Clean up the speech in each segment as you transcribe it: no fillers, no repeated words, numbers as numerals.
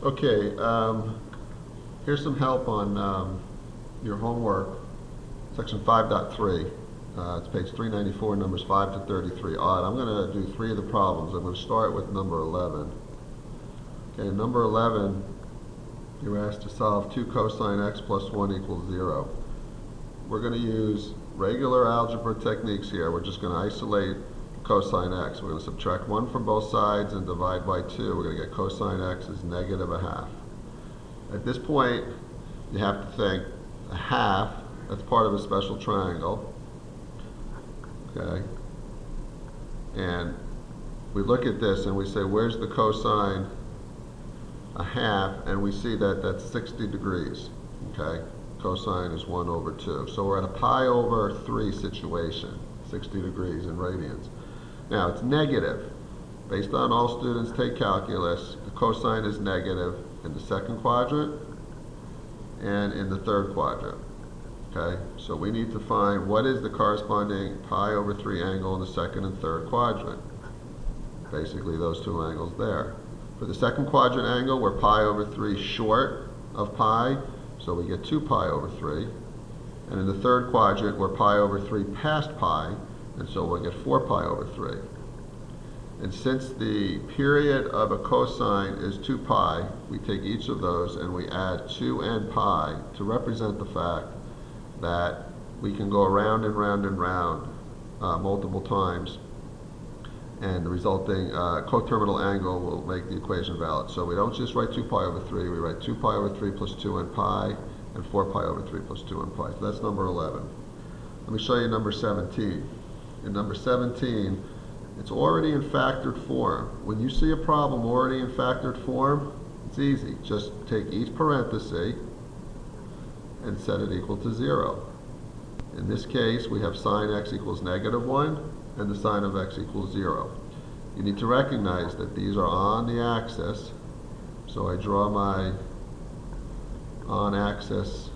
Okay, here's some help on your homework, section 5.3. It's page 394, numbers 5 to 33. Odd. I'm going to do 3 of the problems. I'm going to start with number 11. Okay, number 11, you're asked to solve 2 cosine x plus 1 equals 0. We're going to use regular algebra techniques here. We're just going to isolate cosine x. We're going to subtract 1 from both sides and divide by 2. We're going to get cosine x is negative a half. At this point, you have to think a half, that's part of a special triangle. Okay? And we look at this and we say, where's the cosine a half? And we see that that's 60 degrees. Okay? Cosine is 1 over 2. So we're at a pi over 3 situation, 60 degrees in radians. Now it's negative. Based on all students take calculus, the cosine is negative in the second quadrant and in the third quadrant. Okay, so we need to find what is the corresponding pi over 3 angle in the second and third quadrant. Basically those two angles there. For the second quadrant angle, we're pi over 3 short of pi, so we get 2 pi over 3. And in the third quadrant, we're pi over 3 past pi, and so we'll get 4 pi over 3. And since the period of a cosine is 2 pi, we take each of those and we add 2n pi to represent the fact that we can go around and round and round multiple times, and the resulting coterminal angle will make the equation valid. So we don't just write 2 pi over 3, we write 2 pi over 3 plus 2n pi and 4 pi over 3 plus 2n pi. So that's number 11. Let me show you number 17. In number 17, it's already in factored form. When you see a problem already in factored form, it's easy. Just take each parenthesis and set it equal to 0. In this case, we have sine x equals negative 1 and the sine of x equals 0. You need to recognize that these are on the axis, so I draw my on-axis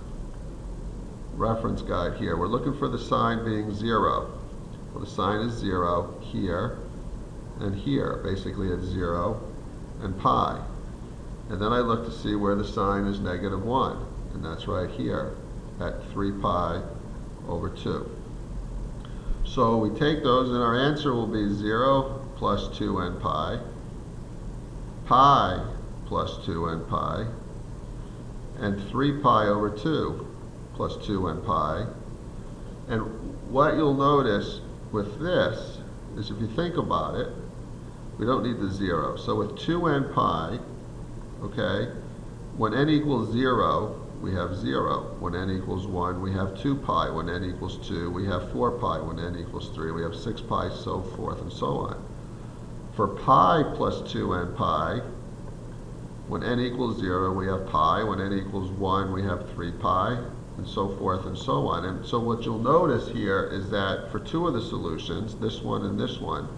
reference guide here. We're looking for the sine being 0. Well, the sine is 0 here and here. Basically it's 0 and pi. And then I look to see where the sine is negative 1, and that's right here at 3 pi over 2. So we take those and our answer will be 0 plus 2n pi, pi plus 2n pi, and 3 pi over 2 plus 2n pi. And what you'll notice with this is, if you think about it, we don't need the 0. So with 2n pi, okay, when n equals 0, we have 0. When n equals 1, we have 2 pi. When n equals 2, we have 4 pi. When n equals 3, we have 6 pi, so forth and so on. For pi plus 2n pi, when n equals 0, we have pi. When n equals 1, we have 3 pi, and so forth and so on. And so what you'll notice here is that for 2 of the solutions, this one and this one,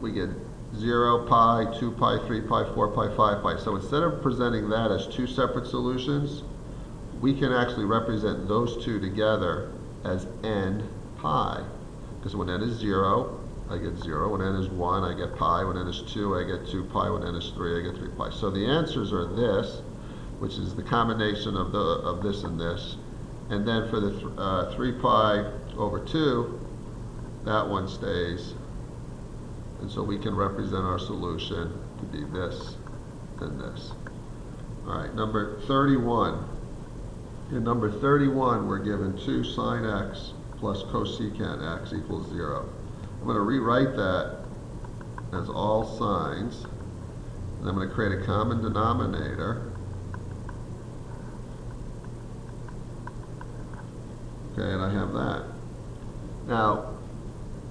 we get 0 pi, 2 pi, 3 pi, 4 pi, 5 pi. So instead of presenting that as 2 separate solutions, we can actually represent those 2 together as n pi. Because when n is 0, I get 0. When n is 1, I get pi. When n is 2, I get 2 pi. When n is 3, I get 3 pi. So the answers are this, which is the combination of this and this. And then for the 3 pi over 2, that one stays. And so we can represent our solution to be this and this. All right, number 31. In number 31, we're given 2 sine x plus cosecant x equals 0. I'm going to rewrite that as all sines, and I'm going to create a common denominator. Okay, and I have that. Now,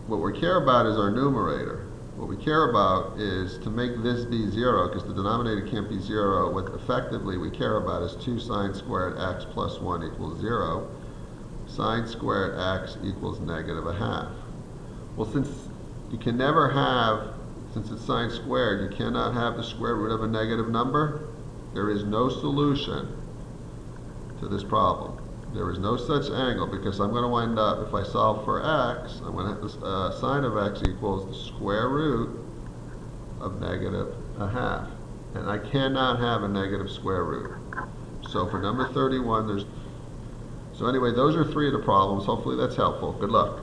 what we care about is our numerator. What we care about is to make this be 0, because the denominator can't be 0. What effectively we care about is 2 sine squared x plus 1 equals 0. Sine squared x equals negative a half. Well, since you can never have, since it's sine squared, you cannot have the square root of a negative number, there is no solution to this problem. There is no such angle, because I'm going to wind up, if I solve for x, I'm going to have sine of x equals the square root of negative a half. and I cannot have a negative square root. So for number 31, so anyway, those are three of the problems. Hopefully that's helpful. Good luck.